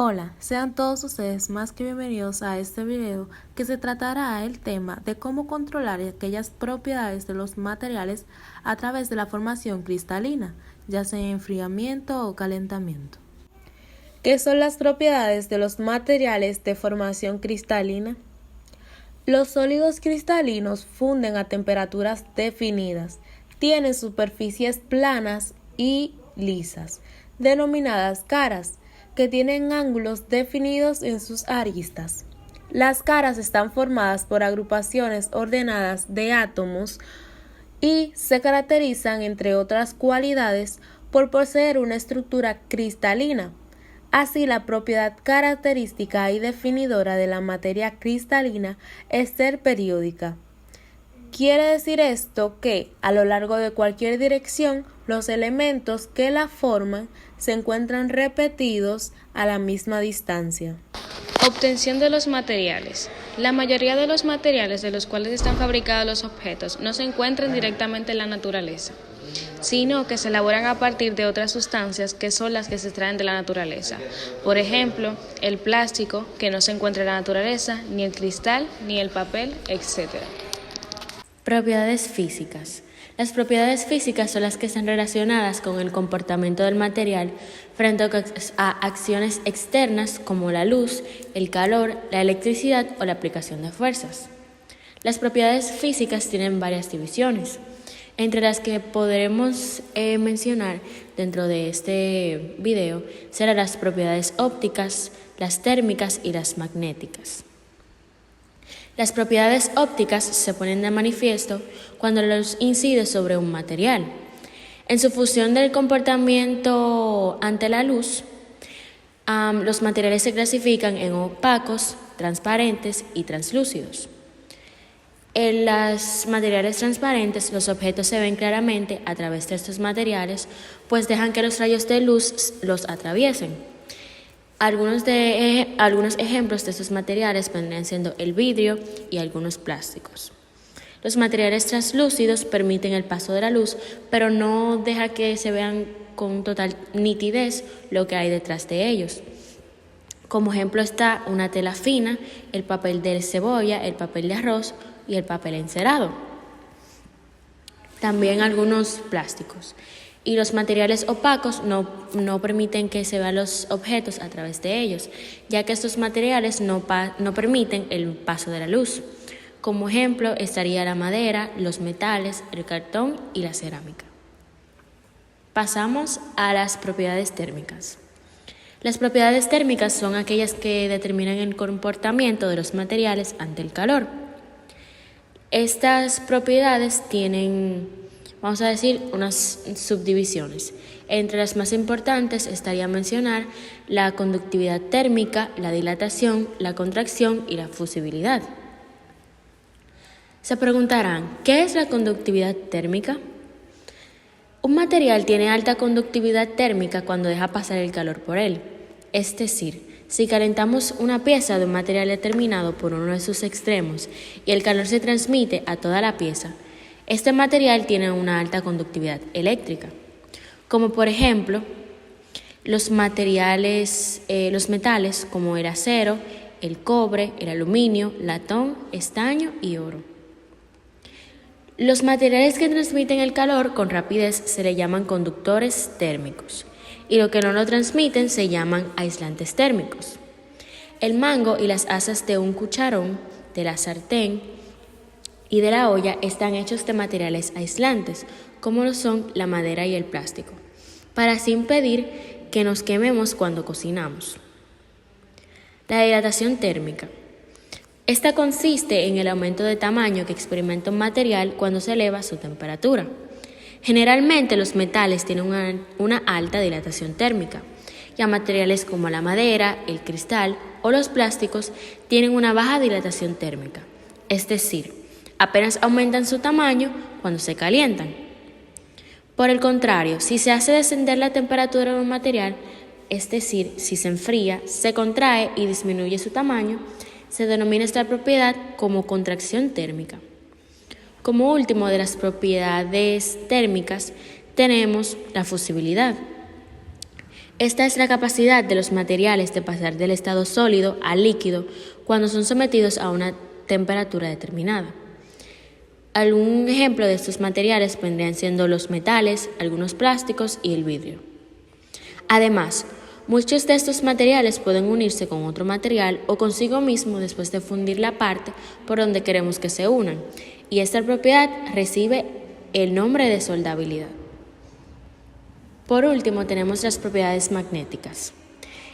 Hola, sean todos ustedes más que bienvenidos a este video que se tratará el tema de cómo controlar aquellas propiedades de los materiales a través de la formación cristalina, ya sea enfriamiento o calentamiento. ¿Qué son las propiedades de los materiales de formación cristalina? Los sólidos cristalinos funden a temperaturas definidas, tienen superficies planas y lisas, denominadas caras, que tienen ángulos definidos en sus aristas. Las caras están formadas por agrupaciones ordenadas de átomos y se caracterizan, entre otras cualidades, por poseer una estructura cristalina. Así, la propiedad característica y definidora de la materia cristalina es ser periódica. Quiere decir esto que, a lo largo de cualquier dirección, los elementos que la forman se encuentran repetidos a la misma distancia. Obtención de los materiales. La mayoría de los materiales de los cuales están fabricados los objetos no se encuentran directamente en la naturaleza, sino que se elaboran a partir de otras sustancias que son las que se extraen de la naturaleza. Por ejemplo, el plástico, que no se encuentra en la naturaleza, ni el cristal, ni el papel, etc. Propiedades físicas. Las propiedades físicas son las que están relacionadas con el comportamiento del material frente a acciones externas como la luz, el calor, la electricidad o la aplicación de fuerzas. Las propiedades físicas tienen varias divisiones, entre las que podremos mencionar dentro de este video serán las propiedades ópticas, las térmicas y las magnéticas. Las propiedades ópticas se ponen de manifiesto cuando la luz incide sobre un material. En su función del comportamiento ante la luz, los materiales se clasifican en opacos, transparentes y translúcidos. En los materiales transparentes, los objetos se ven claramente a través de estos materiales, pues dejan que los rayos de luz los atraviesen. Algunos ejemplos de estos materiales vendrían siendo el vidrio y algunos plásticos. Los materiales translúcidos permiten el paso de la luz, pero no deja que se vean con total nitidez lo que hay detrás de ellos. Como ejemplo está una tela fina, el papel de cebolla, el papel de arroz y el papel encerado. También algunos plásticos. Y los materiales opacos no permiten que se vean los objetos a través de ellos, ya que estos materiales no permiten el paso de la luz. Como ejemplo estaría la madera, los metales, el cartón y la cerámica. Pasamos a las propiedades térmicas. Las propiedades térmicas son aquellas que determinan el comportamiento de los materiales ante el calor. Estas propiedades tienen, vamos a decir, unas subdivisiones. Entre las más importantes estaría mencionar la conductividad térmica, la dilatación, la contracción y la fusibilidad. Se preguntarán, ¿qué es la conductividad térmica? Un material tiene alta conductividad térmica cuando deja pasar el calor por él. Es decir, si calentamos una pieza de un material determinado por uno de sus extremos y el calor se transmite a toda la pieza, este material tiene una alta conductividad eléctrica, como por ejemplo los metales como el acero, el cobre, el aluminio, latón, estaño y oro. Los materiales que transmiten el calor con rapidez se le llaman conductores térmicos y los que no lo transmiten se llaman aislantes térmicos. El mango y las asas de un cucharón, de la sartén y de la olla están hechos de materiales aislantes, como lo son la madera y el plástico, para así impedir que nos quememos cuando cocinamos. La dilatación térmica. Esta consiste en el aumento de tamaño que experimenta un material cuando se eleva su temperatura. Generalmente los metales tienen una alta dilatación térmica, y a materiales como la madera, el cristal o los plásticos tienen una baja dilatación térmica, es decir, apenas aumentan su tamaño cuando se calientan. Por el contrario, si se hace descender la temperatura de un material, es decir, si se enfría, se contrae y disminuye su tamaño, se denomina esta propiedad como contracción térmica. Como último de las propiedades térmicas tenemos la fusibilidad. Esta es la capacidad de los materiales de pasar del estado sólido al líquido cuando son sometidos a una temperatura determinada. Algún ejemplo de estos materiales vendrían siendo los metales, algunos plásticos y el vidrio. Además, muchos de estos materiales pueden unirse con otro material o consigo mismo después de fundir la parte por donde queremos que se unan, y esta propiedad recibe el nombre de soldabilidad. Por último, tenemos las propiedades magnéticas.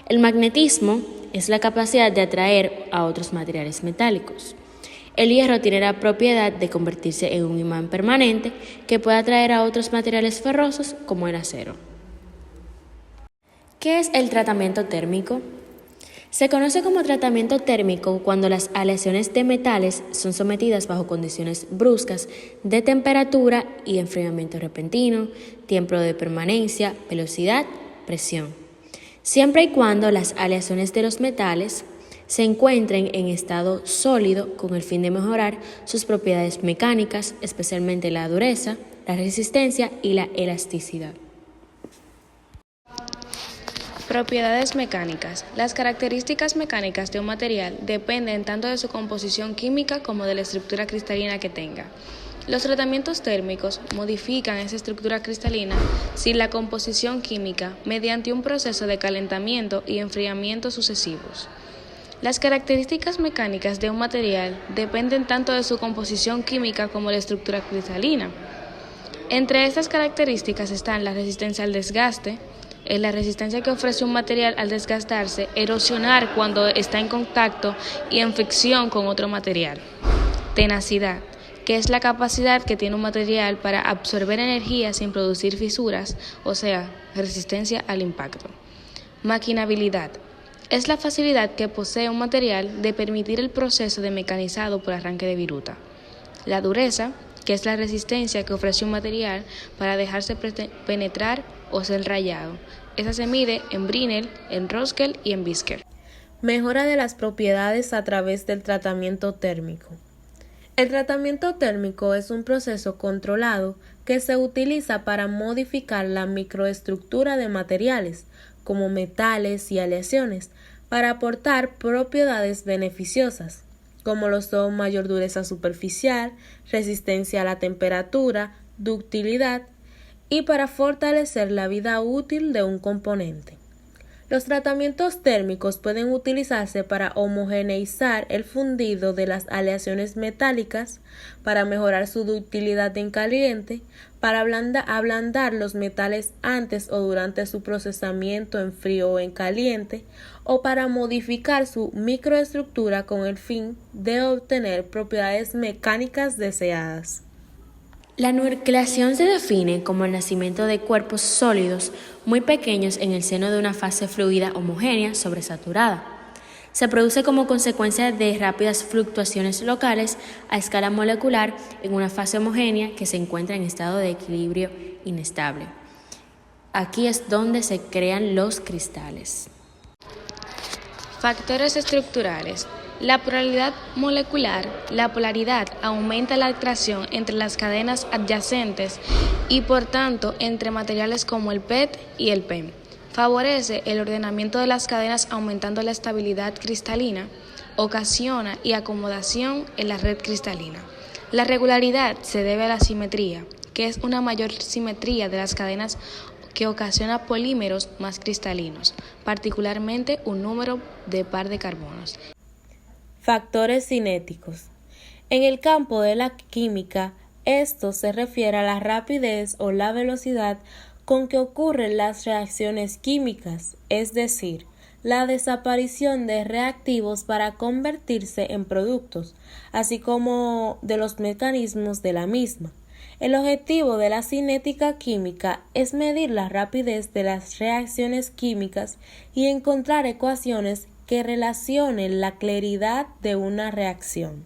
El magnetismo es la capacidad de atraer a otros materiales metálicos. El hierro tiene la propiedad de convertirse en un imán permanente que puede atraer a otros materiales ferrosos como el acero. ¿Qué es el tratamiento térmico? Se conoce como tratamiento térmico cuando las aleaciones de metales son sometidas bajo condiciones bruscas de temperatura y enfriamiento repentino, tiempo de permanencia, velocidad, presión. Siempre y cuando las aleaciones de los metales se encuentren en estado sólido con el fin de mejorar sus propiedades mecánicas, especialmente la dureza, la resistencia y la elasticidad. Propiedades mecánicas. Las características mecánicas de un material dependen tanto de su composición química como de la estructura cristalina que tenga. Los tratamientos térmicos modifican esa estructura cristalina sin la composición química mediante un proceso de calentamiento y enfriamiento sucesivos. Las características mecánicas de un material dependen tanto de su composición química como de la estructura cristalina. Entre estas características están la resistencia al desgaste, la resistencia que ofrece un material al desgastarse, erosionar cuando está en contacto y en fricción con otro material. Tenacidad, que es la capacidad que tiene un material para absorber energía sin producir fisuras, o sea, resistencia al impacto. Maquinabilidad, es la facilidad que posee un material de permitir el proceso de mecanizado por arranque de viruta. La dureza, que es la resistencia que ofrece un material para dejarse penetrar o ser rayado. Esa se mide en Brinell, en Roskel y en Bisker. Mejora de las propiedades a través del tratamiento térmico. El tratamiento térmico es un proceso controlado que se utiliza para modificar la microestructura de materiales, como metales y aleaciones, para aportar propiedades beneficiosas, como lo son mayor dureza superficial, resistencia a la temperatura, ductilidad, y para fortalecer la vida útil de un componente. Los tratamientos térmicos pueden utilizarse para homogeneizar el fundido de las aleaciones metálicas, para mejorar su ductilidad en caliente, para ablandar los metales antes o durante su procesamiento en frío o en caliente, o para modificar su microestructura con el fin de obtener propiedades mecánicas deseadas. La nucleación se define como el nacimiento de cuerpos sólidos muy pequeños en el seno de una fase fluida homogénea sobresaturada. Se produce como consecuencia de rápidas fluctuaciones locales a escala molecular en una fase homogénea que se encuentra en estado de equilibrio inestable. Aquí es donde se crean los cristales. Factores estructurales. La polaridad molecular. La polaridad aumenta la atracción entre las cadenas adyacentes y por tanto entre materiales como el PET y el PEM. Favorece el ordenamiento de las cadenas aumentando la estabilidad cristalina. Ocasiona y acomodación en la red cristalina. La regularidad se debe a la simetría, que es una mayor simetría de las cadenas que ocasiona polímeros más cristalinos, particularmente un número de par de carbonos. Factores cinéticos. En el campo de la química, esto se refiere a la rapidez o la velocidad con que ocurren las reacciones químicas, es decir, la desaparición de reactivos para convertirse en productos, así como de los mecanismos de la misma. El objetivo de la cinética química es medir la rapidez de las reacciones químicas y encontrar ecuaciones que relacionen la claridad de una reacción.